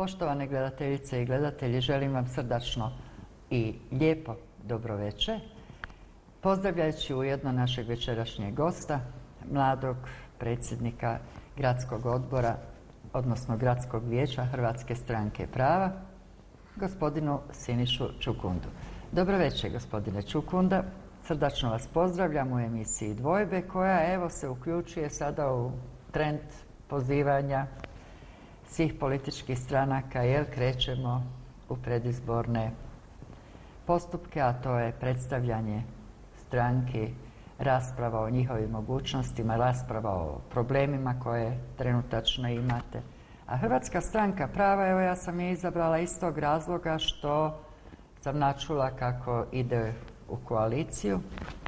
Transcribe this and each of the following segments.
Poštovane gledateljice i gledatelji, želim vam srdačno i lijepo dobroveče, pozdravljajući ujedno našeg večerašnjeg gosta, mladog predsjednika gradskog odbora, odnosno gradskog vijeća Hrvatske stranke prava, gospodinu Sinišu Čukundu. Dobroveče, gospodine Čukunda. Srdačno vas pozdravljam u emisiji Dvojbe, koja evo se uključuje sada u trend pozivanja svih političkih stranaka, jer krećemo u predizborne postupke, a to je predstavljanje stranki, rasprava o njihovim mogućnostima, rasprava o problemima koje trenutačno imate. A Hrvatska stranka prava, evo ja sam je izabrala iz tog razloga što sam načula kako ide u koaliciju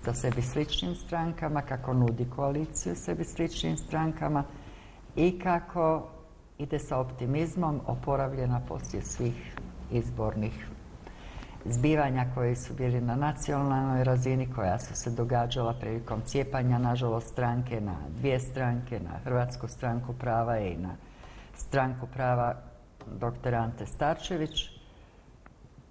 sa sebi sličnim strankama, kako nudi koaliciju sebi sličnim strankama i kako ide sa optimizmom oporavljena poslije svih izbornih zbivanja koji su bili na nacionalnoj razini, koja su se događala prilikom cijepanja, nažalost, stranke na dvije stranke, na Hrvatsku stranku prava i na stranku prava dr. Ante Starčević.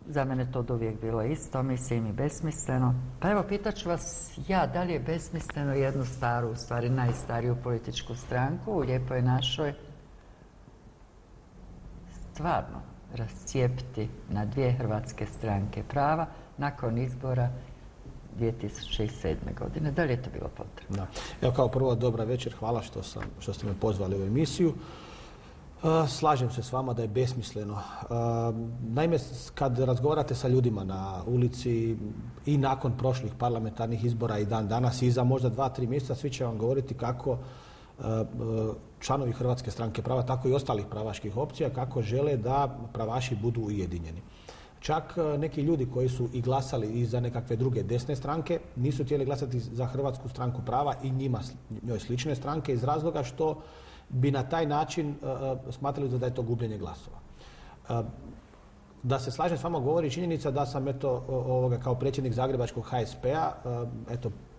Za mene to uvijek bilo isto, mislim i besmisleno. Pa evo, pitaću vas ja, da li je besmisleno jednu staru, u stvari najstariju političku stranku u Lijepoj našoj stvarno rascijepiti na dvije Hrvatske stranke prava nakon izbora 2007. godine. Da li je to bilo potrebno? Da. Evo, kao prvo, dobra večer, hvala što ste me pozvali u emisiju. Slažem se s vama da je besmisleno. Naime, kad razgovarate sa ljudima na ulici i nakon prošlih parlamentarnih izbora i dan danas i za možda 2-3 mjeseca, svi će vam govoriti kako članovi Hrvatske stranke prava, tako i ostalih pravaških opcija, kako žele da pravaši budu ujedinjeni. Čak neki ljudi koji su i glasali i za nekakve druge desne stranke nisu htjeli glasati za Hrvatsku stranku prava i njoj slične stranke iz razloga što bi na taj način smatrali da je to gubljenje glasova. Da se slažem s vama govori činjenica da sam kao predsjednik Zagrebačkog HSP-a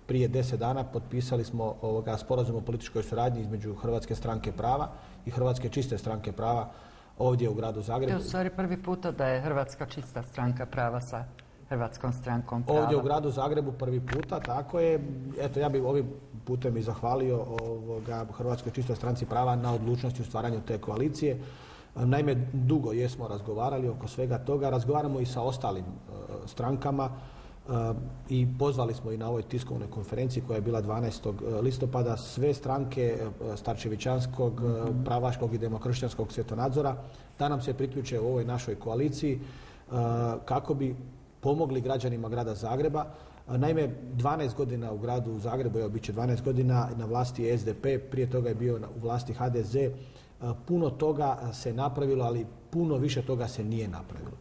prije 10 dana potpisali smo sporazum o političkoj suradnji između Hrvatske stranke prava i Hrvatske čiste stranke prava ovdje u gradu Zagrebu. To je u stvari prvi puta da je Hrvatska čista stranka prava sa Hrvatskom strankom prava. Ovdje u gradu Zagrebu prvi puta, tako je. Eto, ja bih ovim putem i zahvalio Hrvatskoj čistoj stranci prava na odlučnosti u stvaranju te koalicije. Naime, dugo jesmo razgovarali oko svega toga, razgovaramo i sa ostalim strankama i pozvali smo i na ovoj tiskovnoj konferenciji koja je bila 12. listopada sve stranke starčevićanskog, pravaškog i demokršćanskog svjetonadzora da nam se priključe u ovoj našoj koaliciji kako bi pomogli građanima grada Zagreba. Naime, 12 godina u gradu Zagrebu, evo bit će 12 godina, na vlasti je SDP, prije toga je bio u vlasti HDZ. Puno toga se napravilo, ali puno više toga se nije napravilo.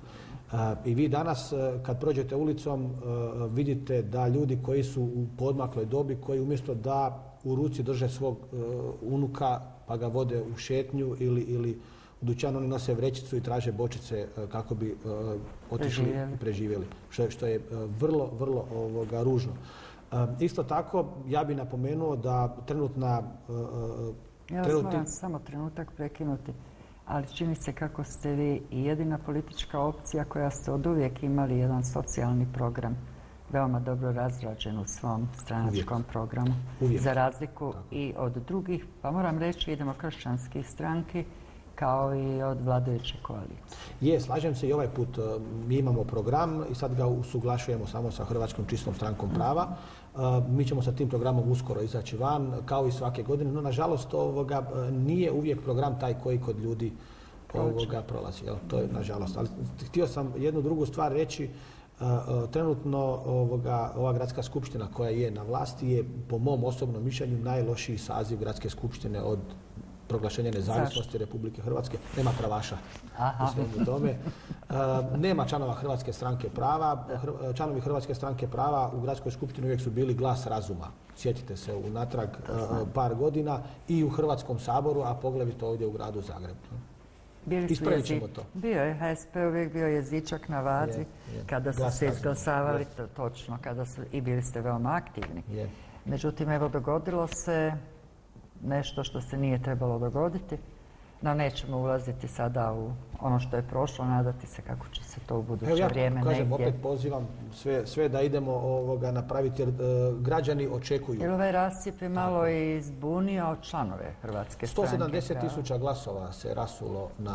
I vi danas kad prođete ulicom vidite da ljudi koji su u poodmakloj dobi, koji umjesto da u ruci drže svog unuka pa ga vode u šetnju ili u dućanu, oni nose vrećicu i traže bočice kako bi otišli i preživjeli, što je vrlo, vrlo ružno. Isto tako, ja bih napomenuo da trenutna... Ja vas moram samo trenutak prekinuti, ali čini se kako ste vi i jedina politička opcija koja ste oduvijek imali jedan socijalni program, veoma dobro razrađen u svom stranačkom programu, za razliku i od drugih, pa moram reći i demokršćanskih stranki, kao i od vladajuće koalicije. Slažem se, i ovaj put mi imamo program i sad ga usuglašujemo samo sa Hrvatskom čistom strankom prava. Mi ćemo sa tim programom uskoro izaći van, kao i svake godine, no nažalost nije uvijek program taj koji kod ljudi prolazi. To je nažalost. Ali htio sam jednu drugu stvar reći. Trenutno ova gradska skupština koja je na vlasti je, po mom osobnom mišljenju, najlošiji saziv gradske skupštine od proglašenja nezavisnosti Republike Hrvatske. Nema pravaša u svemu tome. Nema članova Hrvatske stranke prava. Članovi Hrvatske stranke prava u gradskoj skupštini uvijek su bili glas razuma. Sjetite se unatrag par godina i u Hrvatskom saboru, a poglavito ovdje u gradu Zagrebu. Ispravit ćemo to. Bio je HSP uvijek bio jezičak na vazi kada su se izglasavali, točno, i bili ste veoma aktivni. Međutim, evo, dogodilo se nešto što se nije trebalo dogoditi. No nećemo ulaziti sada u ono što je prošlo, nadati se kako će se to u buduće vrijeme Evo ja kažem, negdje. opet pozivam sve da idemo napraviti jer građani očekuju. Jer ovaj rascjep je malo i zbunio članove Hrvatske stranke. 170.000 glasova se rasulo na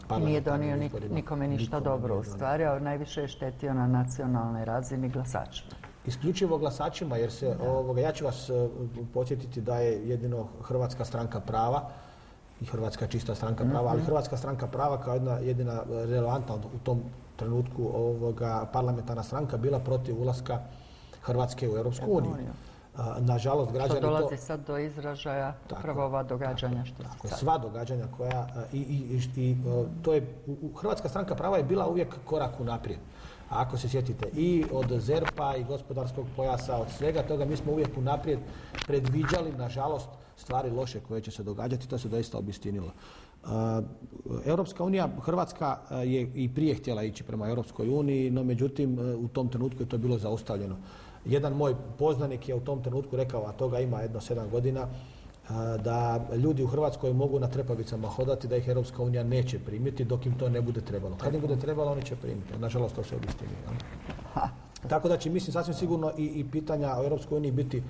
parlamentarnim Nije donio izborima. nikome ništa dobro u stvari, a najviše je štetio na nacionalnoj razini glasačima. Isključivo glasačima, jer se, ja ću vas podsjetiti da je jedino Hrvatska stranka prava i Hrvatska čista stranka prava, ali Hrvatska stranka prava kao jedina relevantna u tom trenutku parlamentarna stranka bila protiv ulaska Hrvatske u Europsku uniju. Nažalost, građani to dolazi sad do izražaja upravo ova događanja što se sad. Sva događanja koja to je Hrvatska stranka prava je bila uvijek korak unaprijed. A ako se sjetite i od ZERP-a i gospodarskog pojasa, od svega toga mi smo uvijek unaprijed predviđali, nažalost, stvari loše koje će se događati, to se doista obistinilo. Europska unija, Hrvatska je i prije htjela ići prema Europskoj uniji, no međutim u tom trenutku je to bilo zaustavljeno. Jedan moj poznanik je u tom trenutku rekao, a toga ima jedno 7 godina, da ljudi u Hrvatskoj mogu na trepavicama hodati, da ih Europska unija neće primiti dok im to ne bude trebalo. Kad im bude trebalo, oni će primiti. Nažalost, to se obistinilo. Tako da će, mislim, sasvim sigurno i pitanja o Europskoj uniji biti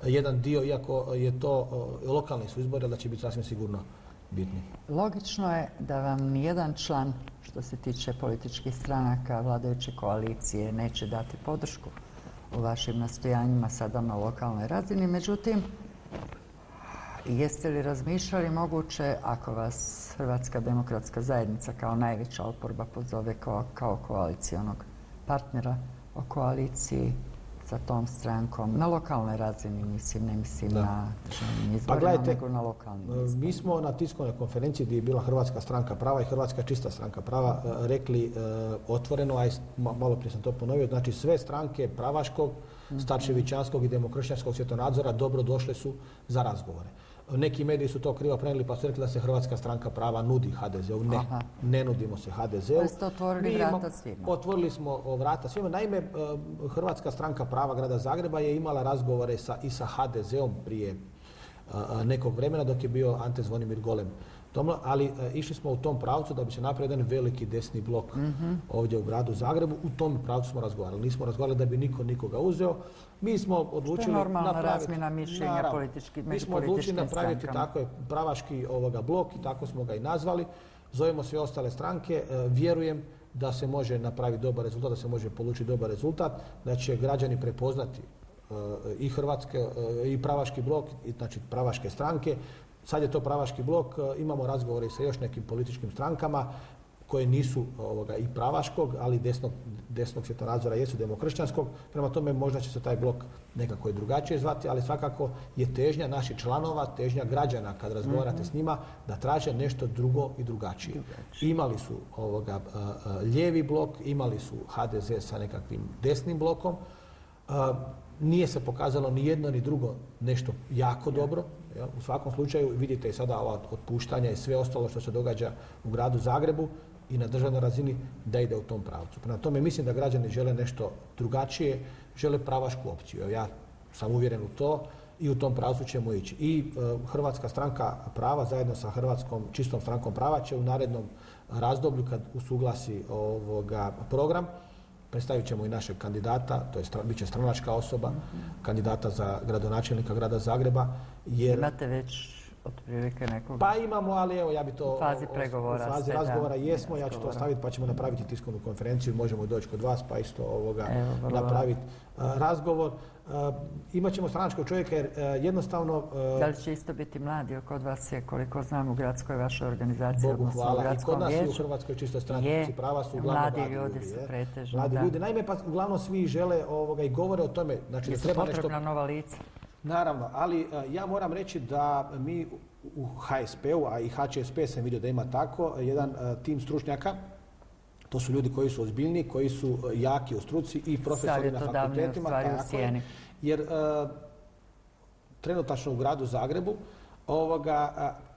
jedan dio, iako je to lokalni su izbori, da će biti sasvim sigurno bitni. Logično je da vam nijedan član, što se tiče političkih stranaka, vladajuće koalicije, neće dati podršku u vašim nastojanjima sada na lokalnoj razini. Međutim, jeste li razmišljali moguće ako vas Hrvatska demokratska zajednica kao najveća oporba pozove kao koalicijonog partnera o koaliciji sa tom strankom na lokalnoj razini, ne mislim na državnim izborima, nego na lokalnim izborima. Mi smo na tiskovnoj konferenciji gdje je bila Hrvatska stranka prava i Hrvatska čista stranka prava rekli otvoreno, a malo prije sam to ponovio, znači sve stranke pravaškog, starčevićanskog i demokršćanskog svjetonadzora dobro došle su za razgovore. Neki mediji su to krivo prenijeli pa su rekli da se Hrvatska stranka prava nudi HDZ-u. Ne nudimo se HDZ-u. Ali ste otvorili vrata svima. Otvorili smo vrata svima. Naime, Hrvatska stranka prava grada Zagreba je imala razgovore i sa HDZ-om prije nekog vremena dok je bio Ante Zvonimir Golem. Ali išli smo u tom pravcu da bi se napravio jedan veliki desni blok ovdje u gradu Zagrebu. U tom pravcu smo razgovarali. Nismo razgovarali da bi niko nikoga uzeo. Mi smo odlučili što je normalna razmjena mišljenja među političkim strankama. Mi smo odlučili napraviti tako je pravaški blok i tako smo ga i nazvali. Zovemo sve ostale stranke. Vjerujem da se može napraviti dobar rezultat, da se može polučiti dobar rezultat, da će građani prepoznati i Hrvatske i pravaški blok, znači pravaške stranke. Sad je to pravaški blok, imamo razgovore i sa još nekim političkim strankama koje nisu i pravaškog, ali desnog svjetonadzora jesu demokršćanskog. Prema tome možda će se taj blok nekako i drugačije zvati, ali svakako je težnja naših članova, težnja građana kad razgovarate s njima da traže nešto drugo i drugačije. Imali su lijevi blok, imali su HDZ sa nekakvim desnim blokom. Nije se pokazalo ni jedno ni drugo nešto jako dobro. U svakom slučaju vidite i sada ova otpuštanja i sve ostalo što se događa u gradu Zagrebu i na državnoj razini da ide u tom pravcu. Prema tome mislim da građani žele nešto drugačije, žele pravašku opciju. Ja sam uvjeren u to i u tom pravcu ćemo ići. I Hrvatska stranka prava zajedno sa Hrvatskom čistom strankom prava će u narednom razdoblju kad usuglasi program predstavit ćemo i našeg kandidata, to je bit će stranačka osoba, kandidata za gradonačelnika grada Zagreba. Imate već otprilike nekog? Pa imamo, ali evo ja bi to... U fazi pregovora. U fazi razgovora jesmo, ja ću to ostaviti pa ćemo napraviti tiskovnu konferenciju, možemo doći kod vas pa isto napraviti razgovor. Imat ćemo stranačkog čovjeka jer jednostavno... Da li će isto biti mladi? Kod vas je, koliko znam, u gradskoj vašoj organizaciji, Bogu hvala. I kod nas i u Hrvatskoj čistoj stranci prava su uglavnom mladi ljudi. Su pretežno, mladi ljudi. Naime, pa uglavnom svi žele i govore o tome. Znači, da treba potrebna nova lica. Naravno, ali ja moram reći da mi u HSP-u, a i HČSP sam vidio da ima tako, jedan tim stručnjaka, to su ljudi koji su ozbiljni, koji su jaki u struci i profesori na fakultetima. Jer trenutačno u gradu Zagrebu,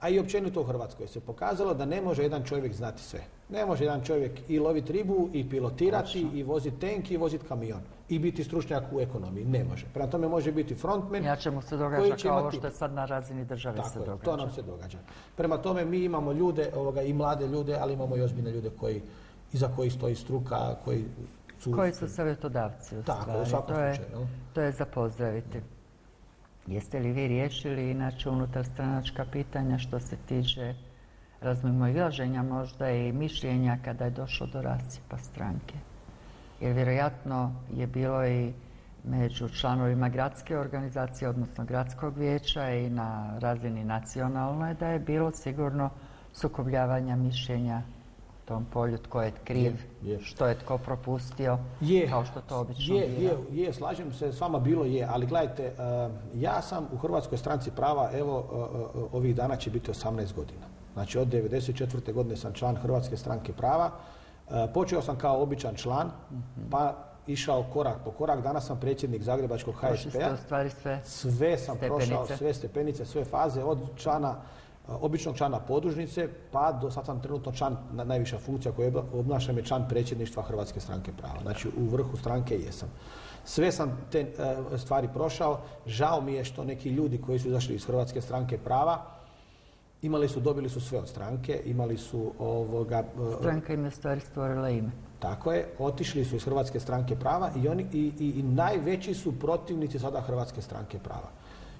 a i općenito u Hrvatskoj se pokazalo da ne može jedan čovjek znati sve. Ne može jedan čovjek i loviti ribu, i pilotirati, i voziti tenk, i voziti kamion. i biti stručnjak u ekonomiji. Ne može. Prema tome može biti frontman. Inače mu se događa kao ovo što je sad na razini države se događa. To nam se događa. Prema tome mi imamo ljude, i mlade ljude, ali imamo i ozbiljne ljude iza kojih stoji struka, koji su savjetodavci u tako, stvari. u svakom slučaju. To je za pozdraviti. Jeste li vi riješili inače unutar stranačka pitanja što se tiče razmimoilaženja možda i mišljenja kada je došlo do rascijepa stranke? Jer vjerojatno je bilo i među članovima gradske organizacije, odnosno gradskog vijeća i na razini nacionalnoj da je bilo sigurno sukobljavanja mišljenja u tom polju, tko je kriv, što je tko propustio, kao što to obično biva. Je, slažem se s vama, bilo je, ali gledajte, ja sam u Hrvatskoj stranci prava, evo, ovih dana će biti 18 godina. Znači od 1994. godine sam član Hrvatske stranke prava. Počeo sam kao običan član, pa išao korak po korak. Danas sam predsjednik Zagrebačkog HSP-a. Sve sam prošao, sve stepenice, sve faze, od običnog člana podružnice, pa do sad sam trenutno član, najviša funkcija koju obnašam je član predsjedništva Hrvatske stranke prava. Znači u vrhu stranke jesam. Sve sam te stvari prošao. Žao mi je što neki ljudi koji su izašli iz Hrvatske stranke prava dobili su sve od stranke, imali su Stranka im je stvari stvorila ime. Tako je, otišli su iz Hrvatske stranke prava i oni i najveći su protivnici sada Hrvatske stranke prava.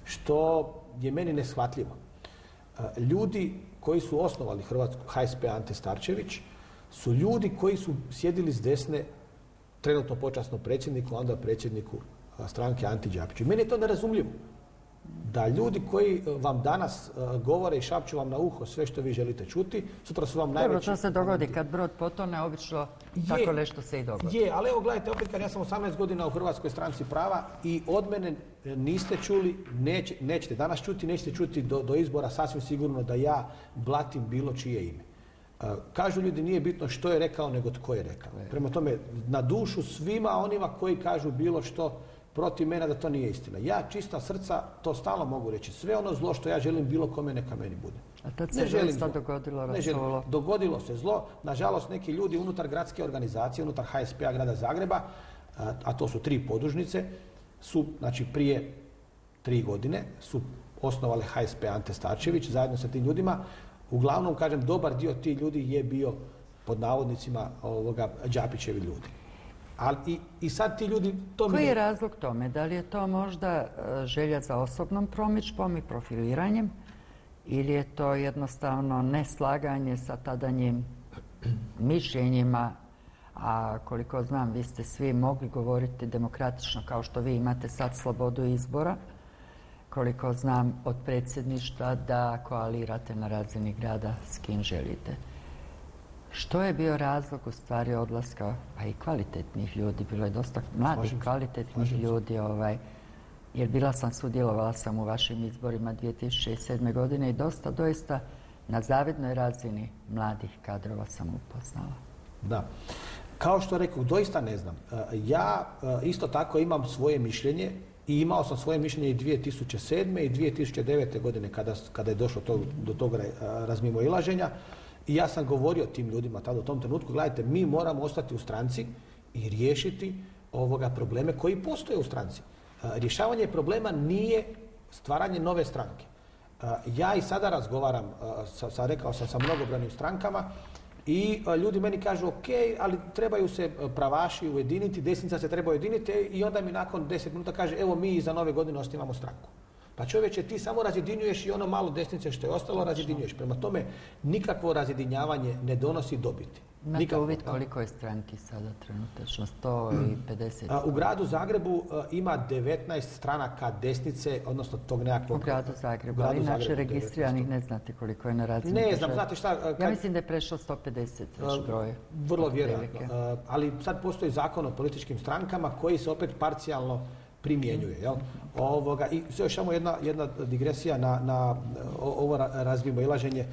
Što je meni neshvatljivo. Ljudi koji su osnovali HSP Ante Starčević su ljudi koji su sjedili s desne, trenutno počasno predsjedniku, onda predsjedniku stranke Anti Đapiću. Meni je to nerazumljivo. Da ljudi koji vam danas govore i šapću vam na uho sve što vi želite čuti, sutra su vam najveći... Dobro, to se dogodi kad brod potone, obično tako nešto se i dogodi. Ali evo gledajte, opet kad ja sam 18 godina u Hrvatskoj stranci prava i od mene niste čuli, nećete danas čuti, nećete čuti do izbora sasvim sigurno da ja blatim bilo čije ime. Kažu ljudi nije bitno što je rekao, nego tko je rekao. Prema tome, na dušu svima onima koji kažu bilo što protiv mene, da to nije istina. Ja čista srca to stalno mogu reći. Sve ono zlo što ja želim bilo kome, neka meni bude. A tad se doista dogodilo rasulo. Dogodilo se zlo. Nažalost, neki ljudi unutar gradske organizacije, unutar HSP-a grada Zagreba, a to su 3 podružnice, su, znači prije 3 godine, su osnovali HSP Ante Starčević zajedno sa tim ljudima. Uglavnom, kažem, dobar dio tih ljudi je bio, pod navodnicima, Đapićevi ljudi. Ali i sad ti ljudi... Koji je razlog tome? Da li je to možda želja za osobnom promidžbom i profiliranjem ili je to jednostavno neslaganje sa tadanjim mišljenjima, a koliko znam vi ste svi mogli govoriti demokratično kao što vi imate sad slobodu izbora, koliko znam od predsjedništva da koalirate na razini grada s kim želite. Što je bio razlog u stvari odlaska, pa i kvalitetnih ljudi, bilo je dosta mladih kvalitetnih ljudi, jer sudjelovala sam u vašim izborima 2007. godine i doista na zavidnoj razini mladih kadrova sam upoznala. Da. Kao što rekao, doista ne znam. Ja isto tako imam svoje mišljenje i imao sam svoje mišljenje i 2007. i 2009. godine kada je došlo do tog razmimoilaženja. I ja sam govorio tim ljudima tada u tom trenutku, gledajte, mi moramo ostati u stranci i riješiti probleme koji postoje u stranci. Rješavanje problema nije stvaranje nove stranke. Ja i sada razgovaram, rekao sam, sa mnogobrojnim strankama i ljudi meni kažu ok, ali trebaju se pravaši ujediniti, desnica se treba ujediniti i onda mi nakon 10 minuta kaže evo mi za nove godine osnivamo stranku. Pa čovječe, ti samo razjedinjuješ i ono malo desnice što je ostalo razjedinjuješ. Prema tome, nikakvo razjedinjavanje ne donosi dobiti. Imate uvid koliko je stranki sada trenutačno? 150? U gradu Zagrebu ima 19 stranaka desnice, odnosno tog nekakvog... U gradu Zagrebu, ali inače registriranih ne znate koliko je na razini države. Ne znam, znate šta... Ja mislim da je prešao 150 već broj. Vrlo vjerojatno. Ali sad postoji zakon o političkim strankama koji se opet parcijalno primjenjuje. I još samo jedna digresija na ovo razmimoilaženje.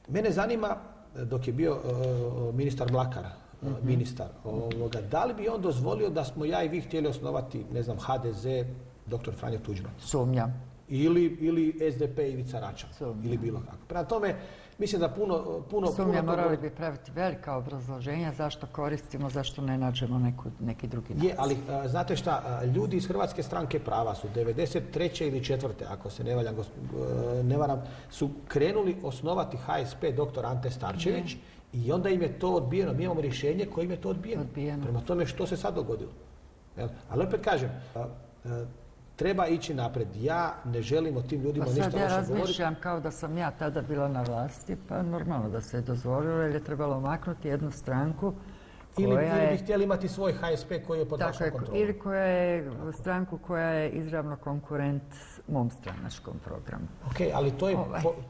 Mene zanima, dok je bio ministar Mlakar, da li bi on dozvolio da smo ja i vi htjeli osnovati, ne znam, HDZ, dr. Franjo Tuđman? Sumnjam. Ili SDP Ivica Račan. Ili bilo kako. Prema tome, mislim da puno Sumnja, toga- morali bi praviti velika obrazloženja zašto koristimo, zašto ne nađemo neki drugi način. Je, ali znate šta, ljudi iz Hrvatske stranke prava su 93. ili 4. ako se ne varam, su krenuli osnovati HSP dr. Ante Starčević i onda im je to odbijeno. Mi imamo rješenje kojim je to odbijeno. Prema tome što se sad dogodilo. Jel? Ali opet kažem, treba ići naprijed. Ja ne želim o tim ljudima Pa ništa sad ja loše govoriti. razmišljam kao da sam ja tada bila na vlasti, pa normalno da se je dozvolilo jer je trebalo maknuti jednu stranku Ili koja bi htjeli imati svoj HSP koji je pod tako vašom je, kontrolom. ili koja je stranku koja je izravno konkurent mom stranačkom programu. Ok, ali to je,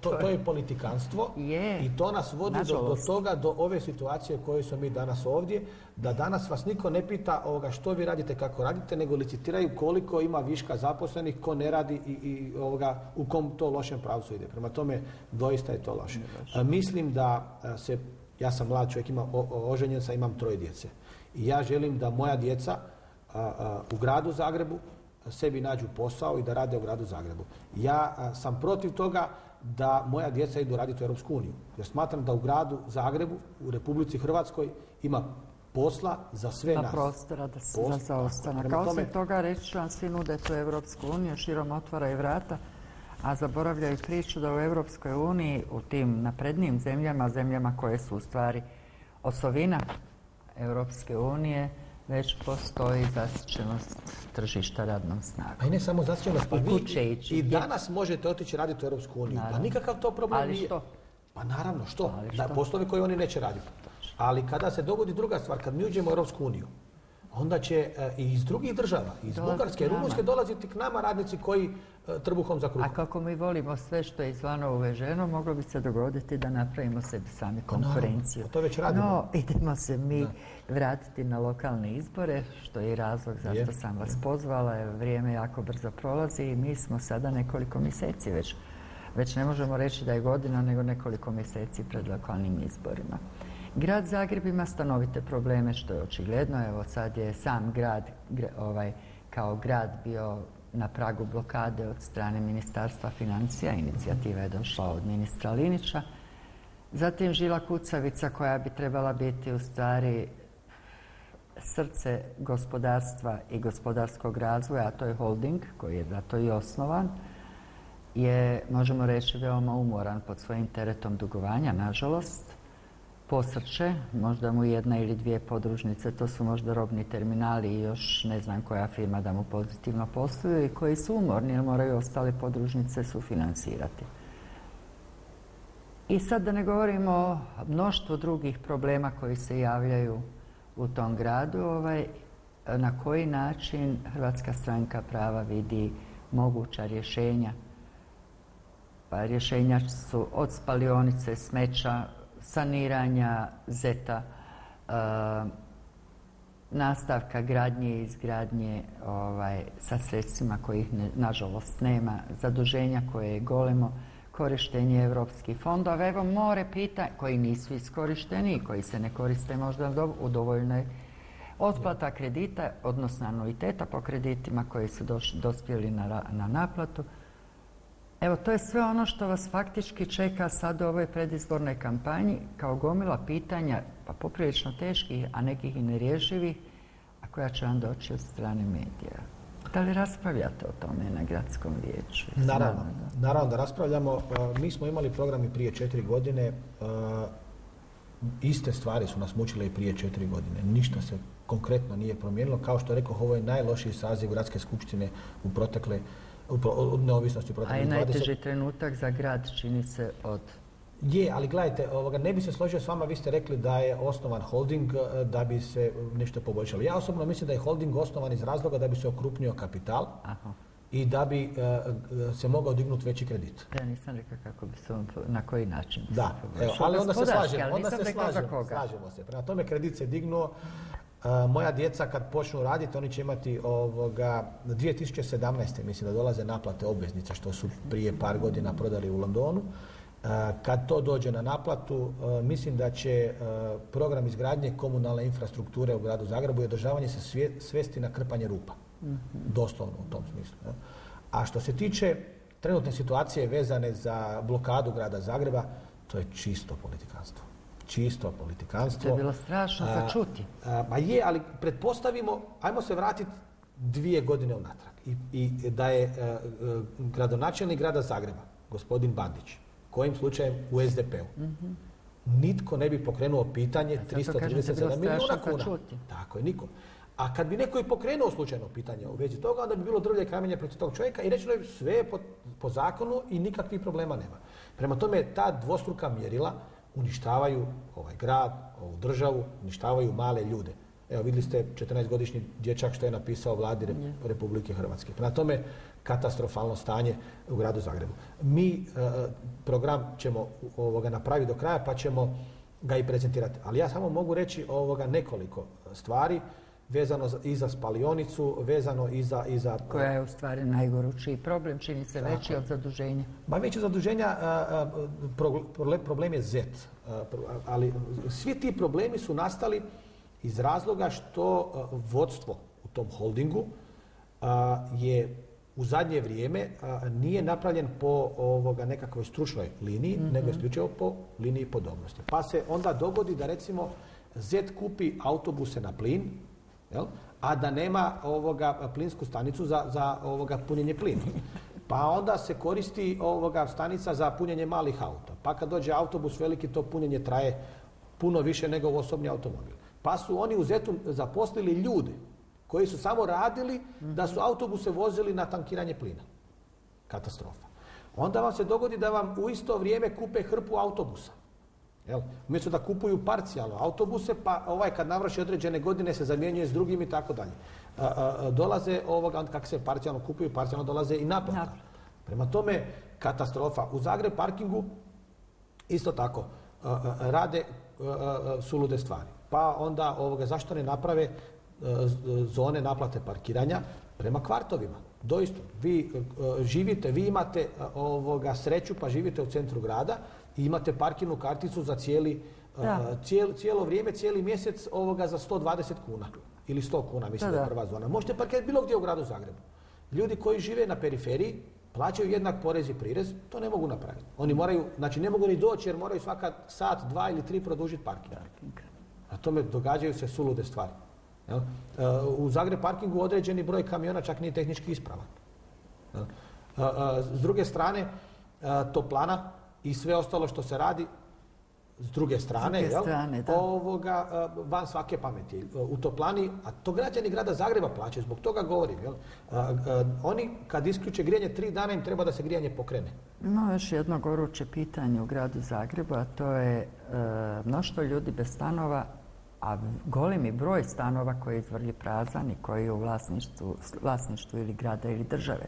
to je politikanstvo Je, i to nas vodi do toga, do ove situacije u kojoj smo mi danas ovdje, da danas vas niko ne pita što vi radite, kako radite, nego licitiraju koliko ima viška zaposlenih, ko ne radi i u kom to lošem pravcu ide. Prema tome, doista je to loše. Mislim da ja sam mlad čovjek, oženjen sam, imam 3 djece. I ja želim da moja djeca u gradu Zagrebu sebi nađu posao i da rade u gradu Zagrebu. Ja sam protiv toga da moja djeca idu raditi u Europsku uniju. Jer smatram da u gradu Zagrebu, u Republici Hrvatskoj ima posla za sve nas. Prostora za ostanak. A osim toga, reći ću vam, svi nude tu Europsku uniju, širom otvaraju vrata, a zaboravljaju priču da u Europskoj uniji, u tim naprednijim zemljama koje su u stvari osovina Europske unije, već postoji zasićenost tržišta radnom snagom. Pa i ne samo zasićenost, pa vi danas možete otići raditi u Europsku uniju. Pa nikakav to problem nije. Ali što? Pa naravno, što? Da, poslove koje oni neće raditi. Ali kada se dogodi druga stvar, kad mi uđemo u Europsku uniju, onda će i iz drugih država, iz Bugarske, Rumunjske dolaziti k nama radnici koji trbuhom za kruhom. A kako mi volimo sve što je izvana uveženo, moglo bi se dogoditi da napravimo sebi sami konkurenciju. To već radimo. No, idemo se mi vratiti na lokalne izbore, što je i razlog zašto sam vas pozvala, jer vrijeme jako brzo prolazi i mi smo sada nekoliko mjeseci već ne možemo reći da je godina, nego nekoliko mjeseci pred lokalnim izborima. Grad Zagreb ima stanovite probleme, što je očigledno. Evo sad je sam grad kao grad bio na pragu blokade od strane Ministarstva financija. Inicijativa je došla od ministra Linića. Zatim žila kucavica koja bi trebala biti u stvari srce gospodarstva i gospodarskog razvoja, a to je holding koji je zato i osnovan, je, možemo reći, veoma umoran pod svojim teretom dugovanja, nažalost. Posrće, možda mu 1 ili 2 podružnice, to su možda robni terminali i još ne znam koja firma da mu pozitivno posluju i koji su umorni jer moraju ostale podružnice sufinansirati. I sad da ne govorimo o mnoštvu drugih problema koji se javljaju u tom gradu, na koji način Hrvatska stranka prava vidi moguća rješenja. Pa rješenja su od spalionice smeća, saniranja ZET-a, nastavka gradnje i izgradnje sa sredstvima kojih nažalost nema, zaduženja koje je golemo, korištenje europskih fondova. Evo more pitanja koji nisu iskorišteni i koji se ne koriste možda u dovoljnoj otplata kredita, odnosno anuiteta po kreditima koji su dospjeli na naplatu. Evo, to je sve ono što vas faktički čeka sad u ovoj predizbornoj kampanji kao gomila pitanja, pa poprilično teških, a nekih i nerješivih, a koja će vam doći od strane medija. Da li raspravljate o tome na gradskom vijeću? Naravno da raspravljamo. Mi smo imali program i prije 4 godine. Iste stvari su nas mučile i prije 4 godine. Ništa se konkretno nije promijenilo. Kao što rekao, ovo je najlošiji saziv gradske skupštine u protekle neovisnosti proteklih 20. A i najteži trenutak za grad čini se od... Je, ali gledajte, ne bi se složio s vama, vi ste rekli da je osnovan holding da bi se nešto poboljšalo. Ja osobno mislim da je holding osnovan iz razloga da bi se okrupnio kapital i da bi se mogao dignuti veći kredit. Ja nisam rekla kako bi se na koji način se poboljšao. Ali onda se slažemo se. Prema tome kredit se dignuo. Moja djeca kad počnu raditi, oni će imati 2017. mislim da dolaze naplate obveznica što su prije par godina prodali u Londonu. Kad to dođe na naplatu, mislim da će program izgradnje komunalne infrastrukture u gradu Zagrebu i održavanje se svesti na krpanje rupa. Doslovno u tom smislu. A što se tiče trenutne situacije vezane za blokadu grada Zagreba, to je čisto politikanstvo. Čisto politikanstvo. To je bilo strašno za čuti. Ma je, ali pretpostavimo, ajmo se vratiti 2 godine unatrag. I da je gradonačelnik grada Zagreba, gospodin Bandić, kojim slučajem u SDP-u, nitko ne bi pokrenuo pitanje 337 milijuna kuna. Tako je, niko. A kad bi neko i pokrenuo slučajno pitanje u vezi toga, onda bi bilo drvlje i kamenje protiv tog čovjeka i rečeno je sve po zakonu i nikakvih problema nema. Prema tome, ta dvostruka mjerila uništavaju ovaj grad, ovu državu, uništavaju male ljude. Evo, vidjeli ste 14-godišnji dječak što je napisao vladi Republike Hrvatske. Prema tome, katastrofalno stanje u gradu Zagrebu. Mi program ćemo napraviti do kraja, pa ćemo ga i prezentirati. Ali ja samo mogu reći nekoliko stvari vezano i za spalionicu, vezano i za... Koja je u stvari najgoručiji problem, čini se veći od zaduženja. Ma veći od zaduženja, problem je Z. Ali svi ti problemi su nastali iz razloga što vodstvo u tom holdingu je u zadnje vrijeme nije napravljen po nekakvoj stručnoj liniji, nego isključivo po liniji podobnosti. Pa se onda dogodi da recimo Z kupi autobuse na plin, a da nema plinsku stanicu za punjenje plina. Pa onda se koristi stanica za punjenje malih auta. Pa kad dođe autobus veliki, to punjenje traje puno više nego u osobni automobil. Pa su oni u ZET-u zaposlili ljude koji su samo radili da su autobuse vozili na tankiranje plina. Katastrofa. Onda vam se dogodi da vam u isto vrijeme kupe hrpu autobusa. Umjesto da kupuju parcijalno autobuse, pa kad navrši određene godine se zamjenjuje s drugim i tako dalje. Dolaze, kako se parcijalno kupuju, parcijalno dolaze i naplata. Prema tome, katastrofa. U Zagreb parkingu isto tako rade sulude stvari. Pa onda zašto ne naprave zone naplate parkiranja prema kvartovima? Doista, vi živite, vi imate sreću pa živite u centru grada i imate parkirnu karticu za cijelo vrijeme, cijeli mjesec za 120 kuna ili 100 kuna, mislim da je prva zona. Možete parkirati bilo gdje u gradu Zagrebu. Ljudi koji žive na periferiji plaćaju jednak porez i prirez, to ne mogu napraviti. Oni moraju, znači ne mogu ni doći jer moraju svaka sat, 2 ili 3 produžiti parking. A tome događaju se sulude stvari. U Zagreb parkingu određeni broj kamiona čak nije tehnički ispravan. S druge strane, toplana i sve ostalo što se radi s druge strane, van svake pameti. U toplani, a to građani grada Zagreba plaćaju, zbog toga govorim. Oni kad isključe grijanje 3 dana im treba da se grijanje pokrene. Ima još jedno goruće pitanje u gradu Zagrebu, a to je mnoštvo ljudi bez stanova, a golemi broj stanova koji je izvrlji prazan i koji je u vlasništvu ili grada ili države.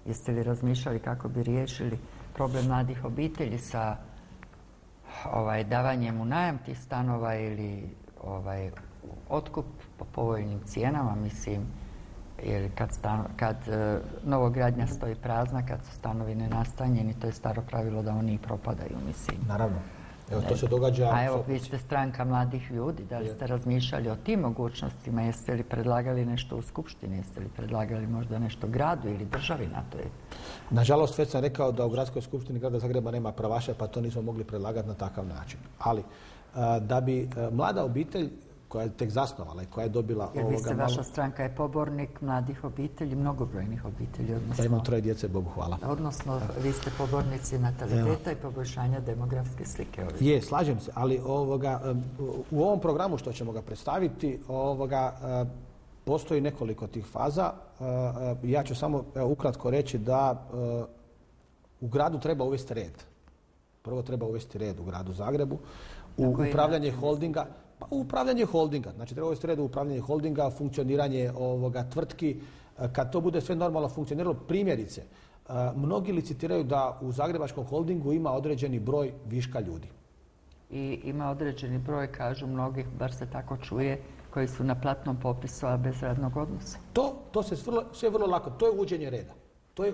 Jeste li razmišljali kako bi riješili problem mladih obitelji sa davanjem u najam tih stanova ili otkup po povoljnim cijenama, mislim, jer kad novogradnja stoji prazna, kad su stanovi nenastanjeni, to je staro pravilo da oni propadaju, mislim. Naravno. Evo, to se događa... A evo, vi ste stranka mladih ljudi, da li ste razmišljali o tim mogućnostima, jeste li predlagali nešto u Skupštini, jeste li predlagali možda nešto gradu ili državi na to? Nažalost, već sam rekao da u Gradskoj skupštini grada Zagreba nema pravaša, pa to nismo mogli predlagati na takav način. Ali, da bi mlada obitelj koja je tek zasnovala i koja je dobila... Jer vi ste, vaša stranka je pobornik mladih obitelji, mnogobrojnih obitelji. Da imam 3 djece, Bogu hvala. Odnosno, vi ste pobornici nataliteta i poboljšanja demografske slike. Je, slažem se, ali u ovom programu što ćemo ga predstaviti, postoji nekoliko tih faza. Ja ću samo ukratko reći da u gradu treba uvesti red. Prvo treba uvesti red u gradu Zagrebu, u upravljanje holdinga. Pa upravljanje holdinga, znači treba uvesti red u upravljanje holdinga, funkcioniranje tvrtki, kad to bude sve normalno funkcioniralo, primjerice, mnogi licitiraju da u Zagrebačkom holdingu ima određeni broj viška ljudi. I ima određeni broj, kažu mnogih, bar se tako čuje, koji su na platnom popisu, a bez radnog odnosa. To se sve vrlo lako, to je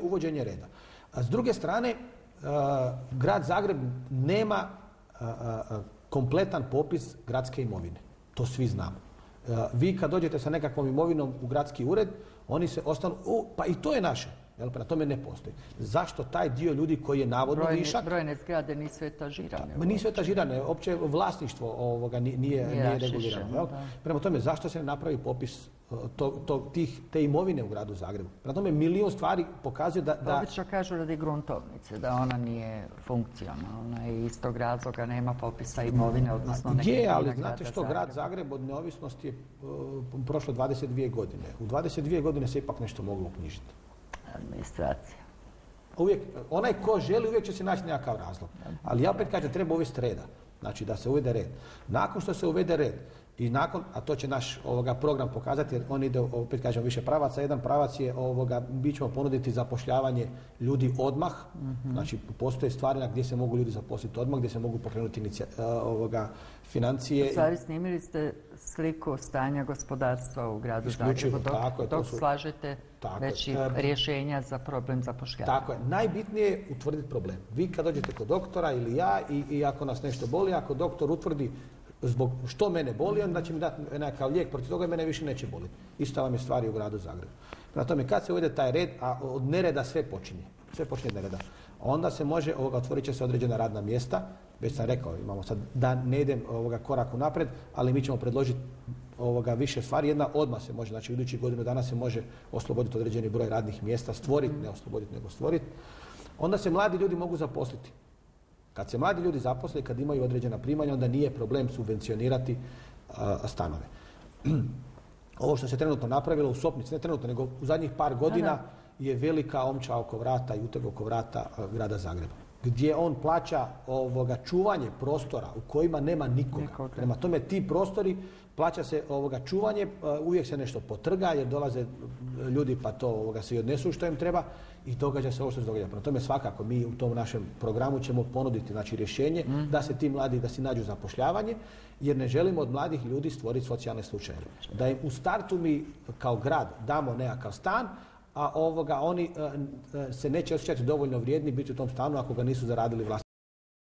uvođenje reda. A s druge strane, grad Zagreb nema kompletan popis gradske imovine. To svi znamo. Vi kad dođete sa nekakvom imovinom u gradski ured, oni se ostanu, pa i to je naše. Prema tome ne postoji. Zašto taj dio ljudi koji je navodno višak... Brojne zgrade nisu etažirane. Nisu etažirane, opće vlasništvo nije regulirano. Prema tome, zašto se ne napravi popis te imovine u gradu Zagrebu? Prema tome, milion stvari pokazuje da... Obično kažu radi gruntovnice, da ona nije funkcionalna i iz tog razloga nema popisa imovine, odnosno nekretnina ali grada znate što, Zagreba. grad Zagreb od neovisnosti je prošlo 22 godine. U 22 godine se ipak nešto moglo uknjižiti. Administracija. Uvijek, onaj ko želi, uvijek će se naći nekakav razlog. Ali ja opet kažem, treba uvesti reda. Znači da se uvede red. Nakon što se uvede red i nakon, a to će naš program pokazati, jer on ide, opet kažem, više pravaca. Jedan pravac je, mi ćemo ponuditi zapošljavanje ljudi odmah. Znači postoje stvari gdje se mogu ljudi zaposliti odmah, gdje se mogu pokrenuti financije. U stvari snimili ste sliku stanja gospodarstva u gradu Zagrebu, dok slažete već rješenja za problem zapošljavanja. Tako je. Najbitnije je utvrditi problem. Vi kad dođete kod doktora ili ja i ako nas nešto boli, ako doktor utvrdi zbog što mene boli, onda će mi dati nekakav lijek protiv toga i mene više neće boliti. Isto vam je stvari u gradu Zagrebu. Prema tome, kad se uvede taj red, a od nereda sve počinje od nereda, onda se može, otvorit će se određena radna mjesta. Već sam rekao, imamo sad, da ne idem korak unaprijed, ali mi ćemo predložiti više stvari. Jedna odmah se može, znači idućih godinu dana se može osloboditi određeni broj radnih mjesta, stvoriti, ne osloboditi, nego stvoriti. Onda se mladi ljudi mogu zaposliti. Kad se mladi ljudi zaposle, kad imaju određena primanja, onda nije problem subvencionirati stanove. Ovo što se trenutno napravilo u Sopnici, ne trenutno, nego u zadnjih par godina je velika omča oko vrata i uteg oko vrata grada Zagreba, gdje on plaća čuvanje prostora u kojima nema nikoga. Prema tome, ti prostori, plaća se čuvanje, uvijek se nešto potrga jer dolaze ljudi pa to se i odnesu što im treba i događa se ovo što se događa. Prema tome, svakako mi u tom našem programu ćemo ponuditi rješenje da se ti mladi, da si nađu zapošljavanje, jer ne želimo od mladih ljudi stvoriti socijalne slučajeve. Da im u startu mi kao grad damo nekakav stan, a oni se neće osjećati dovoljno vrijedni biti u tom stanu ako ga nisu zaradili vlastiti.